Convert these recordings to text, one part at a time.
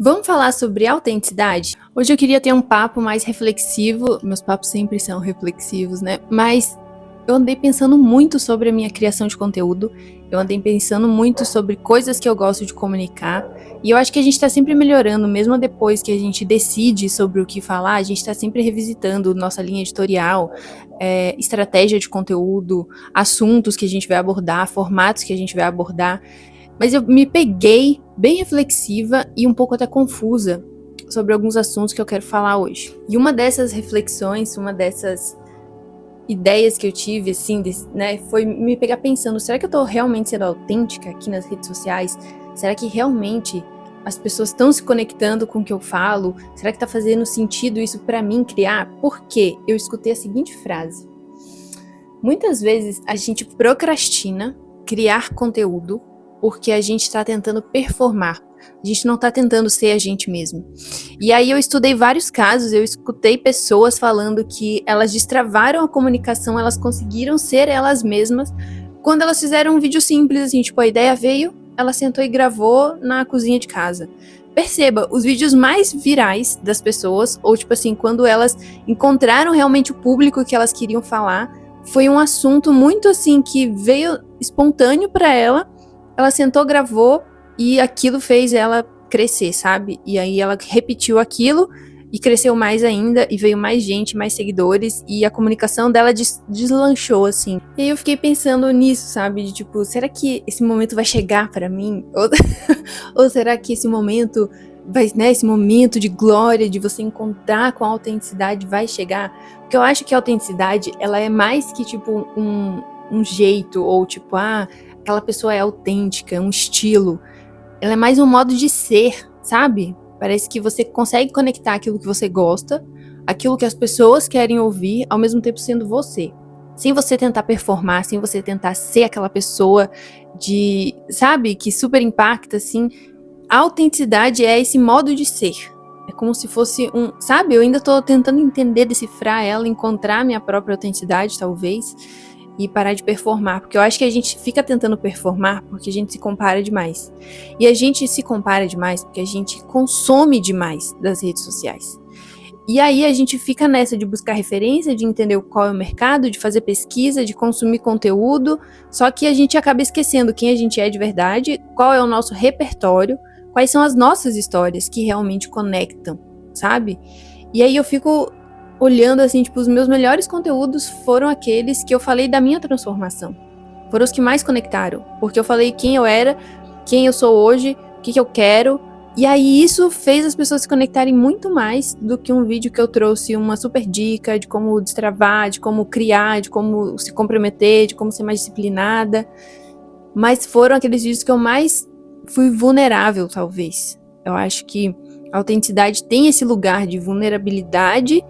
Vamos falar sobre autenticidade? Hoje eu queria ter um papo mais reflexivo, meus papos sempre são reflexivos, né? Mas eu andei pensando muito sobre a minha criação de conteúdo, eu andei pensando muito sobre coisas que eu gosto de comunicar, e eu acho que a gente tá sempre melhorando, mesmo depois que a gente decide sobre o que falar, a gente tá sempre revisitando nossa linha editorial, estratégia de conteúdo, assuntos que a gente vai abordar, formatos que a gente vai abordar. Mas eu me peguei bem reflexiva e um pouco até confusa sobre alguns assuntos que eu quero falar hoje. E uma dessas reflexões, uma dessas ideias que eu tive, assim, né, foi me pegar pensando, será que eu tô realmente sendo autêntica aqui nas redes sociais? Será que realmente as pessoas estão se conectando com o que eu falo? Será que tá fazendo sentido isso pra mim criar? Porque eu escutei a seguinte frase: muitas vezes a gente procrastina criar conteúdo porque a gente está tentando performar. A gente não está tentando ser a gente mesmo. E aí eu estudei vários casos, eu escutei pessoas falando que elas destravaram a comunicação, elas conseguiram ser elas mesmas quando elas fizeram um vídeo simples, assim, tipo, a ideia veio, ela sentou e gravou na cozinha de casa. Perceba, os vídeos mais virais das pessoas, ou tipo assim, quando elas encontraram realmente o público que elas queriam falar, foi um assunto muito assim que veio espontâneo para ela sentou, gravou e aquilo fez ela crescer, sabe? E aí ela repetiu aquilo e cresceu mais ainda e veio mais gente, mais seguidores e a comunicação dela deslanchou, assim. E aí eu fiquei pensando nisso, sabe? De tipo, será que esse momento vai chegar pra mim? Ou será que esse momento vai, né, esse momento de glória, de você encontrar com a autenticidade vai chegar? Porque eu acho que a autenticidade, ela é mais que tipo um jeito ou tipo, aquela pessoa é autêntica, um estilo. Ela é mais um modo de ser, sabe? Parece que você consegue conectar aquilo que você gosta, aquilo que as pessoas querem ouvir, ao mesmo tempo sendo você. Sem você tentar performar, sem você tentar ser aquela pessoa de, sabe, que super impacta, assim. A autenticidade é esse modo de ser. É como se fosse sabe? Eu ainda tô tentando entender, decifrar ela, encontrar minha própria autenticidade, talvez, e parar de performar, porque eu acho que a gente fica tentando performar porque a gente se compara demais. E a gente se compara demais porque a gente consome demais das redes sociais. E aí a gente fica nessa de buscar referência, de entender qual é o mercado, de fazer pesquisa, de consumir conteúdo, só que a gente acaba esquecendo quem a gente é de verdade, qual é o nosso repertório, quais são as nossas histórias que realmente conectam, sabe? E aí eu fico olhando assim, tipo, os meus melhores conteúdos foram aqueles que eu falei da minha transformação. Foram os que mais conectaram, porque eu falei quem eu era, quem eu sou hoje, o que eu quero, e aí isso fez as pessoas se conectarem muito mais do que um vídeo que eu trouxe uma super dica de como destravar, de como criar, de como se comprometer, de como ser mais disciplinada. Mas foram aqueles vídeos que eu mais fui vulnerável, talvez. Eu acho que a autenticidade tem esse lugar de vulnerabilidade,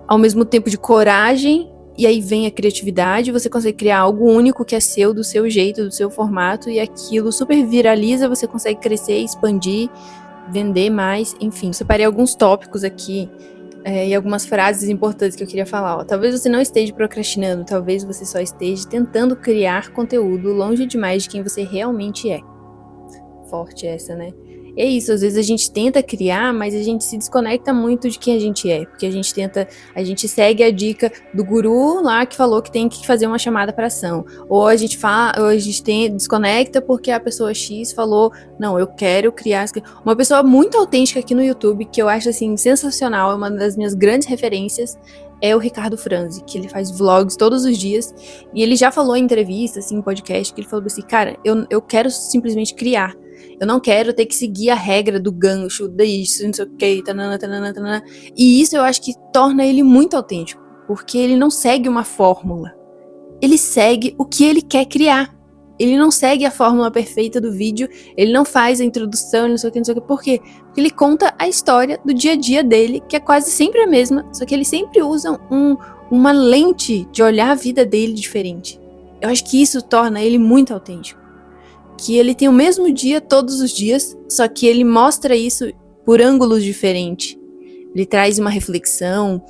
ao mesmo tempo de coragem, e aí vem a criatividade, você consegue criar algo único que é seu, do seu jeito, do seu formato, e aquilo super viraliza, você consegue crescer, expandir, vender mais, enfim. Separei alguns tópicos aqui, e algumas frases importantes que eu queria falar. Talvez você não esteja procrastinando, talvez você só esteja tentando criar conteúdo longe demais de quem você realmente é. Forte essa, né? É isso, às vezes a gente tenta criar, mas a gente se desconecta muito de quem a gente é, porque a gente segue a dica do guru lá que falou que tem que fazer uma chamada para ação, ou a gente desconecta porque a pessoa X falou, não, eu quero criar uma pessoa muito autêntica aqui no YouTube, que eu acho assim sensacional, é uma das minhas grandes referências, é o Ricardo Franzi, que ele faz vlogs todos os dias, e ele já falou em entrevista, assim, em podcast, que ele falou assim, cara, eu quero simplesmente criar. Eu não quero ter que seguir a regra do gancho, disso, não sei o que, tanana, tanana, tanana. E isso eu acho que torna ele muito autêntico, porque ele não segue uma fórmula. Ele segue o que ele quer criar. Ele não segue a fórmula perfeita do vídeo, ele não faz a introdução, não sei o que, não sei o que. Por quê? Porque ele conta a história do dia a dia dele, que é quase sempre a mesma, só que ele sempre usa uma lente de olhar a vida dele diferente. Eu acho que isso torna ele muito autêntico. Que ele tem o mesmo dia todos os dias, só que ele mostra isso por ângulos diferentes. Ele traz uma reflexão,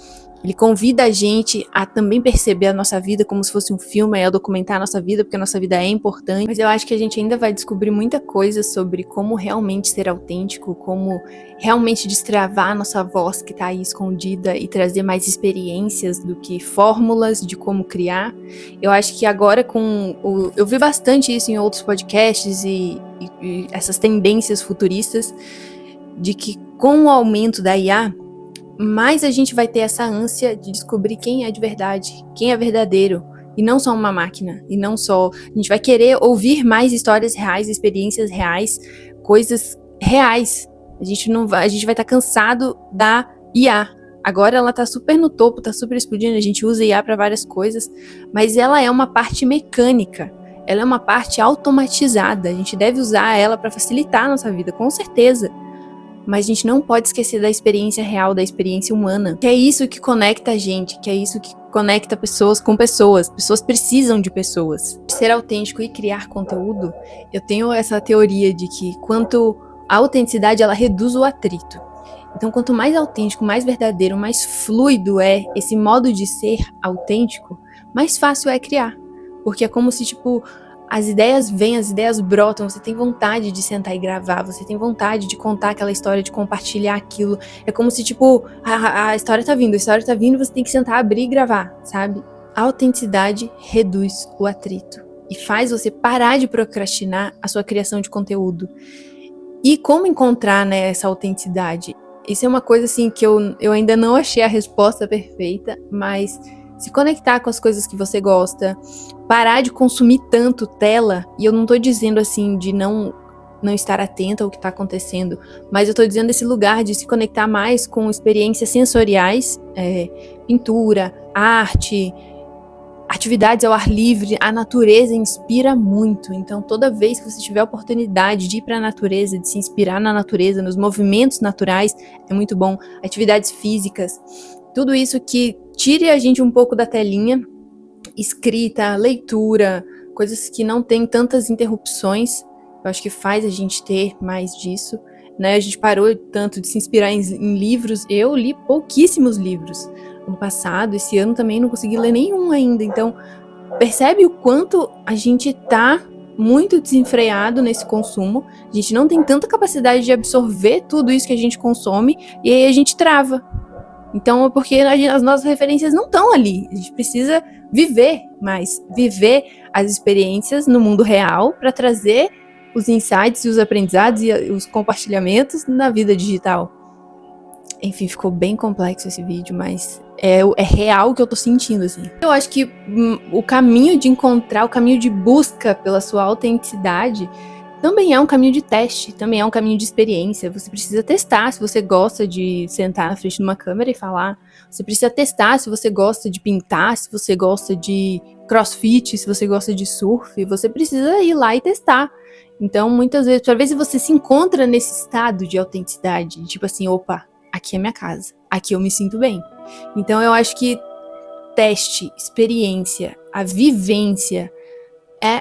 Ele convida a gente a também perceber a nossa vida como se fosse um filme, a documentar a nossa vida, porque a nossa vida é importante. Mas eu acho que a gente ainda vai descobrir muita coisa sobre como realmente ser autêntico, como realmente destravar a nossa voz que tá aí escondida e trazer mais experiências do que fórmulas de como criar. Eu acho que agora eu vi bastante isso em outros podcasts e essas tendências futuristas de que com o aumento da IA, mais a gente vai ter essa ânsia de descobrir quem é de verdade, quem é verdadeiro, e não só uma máquina, e não só... A gente vai querer ouvir mais histórias reais, experiências reais, coisas reais. A gente vai estar cansado da IA. Agora ela tá super no topo, tá super explodindo, a gente usa IA para várias coisas, mas ela é uma parte mecânica, ela é uma parte automatizada, a gente deve usar ela para facilitar a nossa vida, com certeza. Mas a gente não pode esquecer da experiência real, da experiência humana. Que é isso que conecta a gente, que é isso que conecta pessoas com pessoas. Pessoas precisam de pessoas. Ser autêntico e criar conteúdo, eu tenho essa teoria de que a autenticidade, ela reduz o atrito. Então, quanto mais autêntico, mais verdadeiro, mais fluido é esse modo de ser autêntico, mais fácil é criar. Porque é como se, as ideias vêm, as ideias brotam, você tem vontade de sentar e gravar, você tem vontade de contar aquela história, de compartilhar aquilo. É como se, a história tá vindo, você tem que sentar, abrir e gravar, sabe? A autenticidade reduz o atrito e faz você parar de procrastinar a sua criação de conteúdo. E como encontrar, né, essa autenticidade? Isso é uma coisa, assim, que eu ainda não achei a resposta perfeita, mas... se conectar com as coisas que você gosta, parar de consumir tanto tela, e eu não tô dizendo assim de não estar atenta ao que tá acontecendo, mas eu tô dizendo esse lugar de se conectar mais com experiências sensoriais, pintura, arte, atividades ao ar livre. A natureza inspira muito, então toda vez que você tiver a oportunidade de ir para a natureza, de se inspirar na natureza, nos movimentos naturais, é muito bom. Atividades físicas, tudo isso que tire a gente um pouco da telinha, escrita, leitura, coisas que não tem tantas interrupções, eu acho que faz a gente ter mais disso, né? A gente parou tanto de se inspirar em livros, eu li pouquíssimos livros ano passado, esse ano também não consegui ler nenhum ainda, então percebe o quanto a gente tá muito desenfreado nesse consumo, a gente não tem tanta capacidade de absorver tudo isso que a gente consome, e aí a gente trava. Então é porque as nossas referências não estão ali. A gente precisa viver mais, viver as experiências no mundo real para trazer os insights e os aprendizados e os compartilhamentos na vida digital. Enfim, ficou bem complexo esse vídeo, mas é real o que eu tô sentindo, assim. Eu acho que o caminho de encontrar, o caminho de busca pela sua autenticidade também é um caminho de teste, também é um caminho de experiência. Você precisa testar se você gosta de sentar na frente de uma câmera e falar. Você precisa testar se você gosta de pintar, se você gosta de crossfit, se você gosta de surf. Você precisa ir lá e testar. Então, muitas vezes, para ver se você se encontra nesse estado de autenticidade. Tipo assim, opa, aqui é minha casa. Aqui eu me sinto bem. Então, eu acho que teste, experiência, a vivência...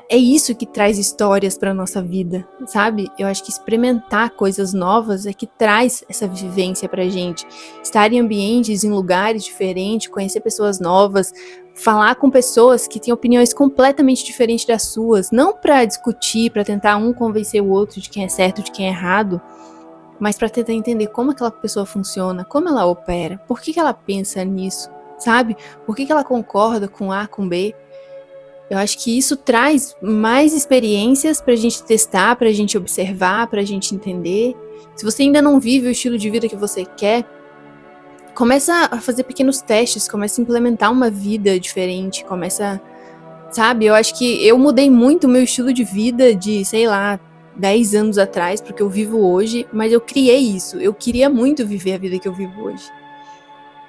É isso que traz histórias para nossa vida, sabe? Eu acho que experimentar coisas novas é que traz essa vivência pra gente. Estar em ambientes, em lugares diferentes, conhecer pessoas novas, falar com pessoas que têm opiniões completamente diferentes das suas, não para discutir, para tentar um convencer o outro de quem é certo, de quem é errado, mas para tentar entender como aquela pessoa funciona, como ela opera, por que ela pensa nisso, sabe? Por que ela concorda com A, com B. Eu acho que isso traz mais experiências pra gente testar, pra gente observar, pra gente entender. Se você ainda não vive o estilo de vida que você quer, começa a fazer pequenos testes, começa a implementar uma vida diferente, começa, sabe? Eu acho que eu mudei muito o meu estilo de vida de, sei lá, 10 anos atrás, porque eu vivo hoje, mas eu criei isso. Eu queria muito viver a vida que eu vivo hoje.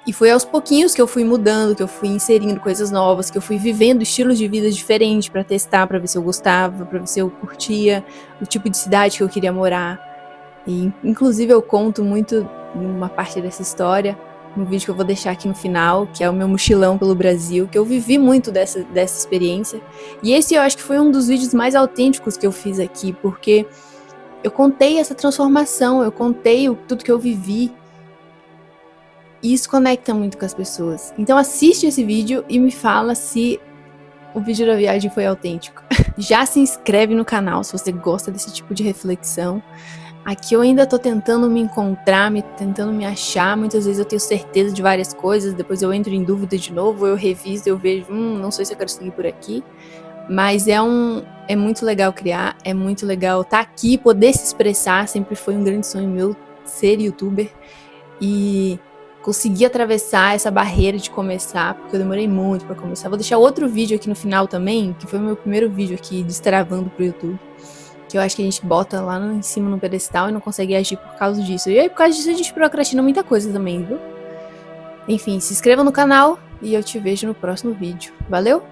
E foi aos pouquinhos que eu fui mudando, que eu fui inserindo coisas novas, que eu fui vivendo estilos de vida diferentes pra testar, pra ver se eu gostava, pra ver se eu curtia o tipo de cidade que eu queria morar. E, inclusive, eu conto muito uma parte dessa história no vídeo que eu vou deixar aqui no final, que é o meu mochilão pelo Brasil, que eu vivi muito dessa experiência. E esse eu acho que foi um dos vídeos mais autênticos que eu fiz aqui, porque eu contei essa transformação, eu contei tudo que eu vivi. E isso conecta muito com as pessoas. Então assiste esse vídeo e me fala se o vídeo da viagem foi autêntico. Já se inscreve no canal se você gosta desse tipo de reflexão. Aqui eu ainda tô tentando me encontrar, tentando me achar. Muitas vezes eu tenho certeza de várias coisas, depois eu entro em dúvida de novo, eu reviso, eu vejo, não sei se eu quero seguir por aqui. Mas é muito legal criar, é muito legal estar aqui, poder se expressar. Sempre foi um grande sonho meu ser youtuber e conseguir atravessar essa barreira de começar, porque eu demorei muito pra começar. Vou deixar outro vídeo aqui no final também, que foi o meu primeiro vídeo aqui destravando pro YouTube, que eu acho que a gente bota lá em cima no pedestal e não consegue agir por causa disso. E aí por causa disso a gente procrastina muita coisa também, viu? Enfim, se inscreva no canal e eu te vejo no próximo vídeo. Valeu?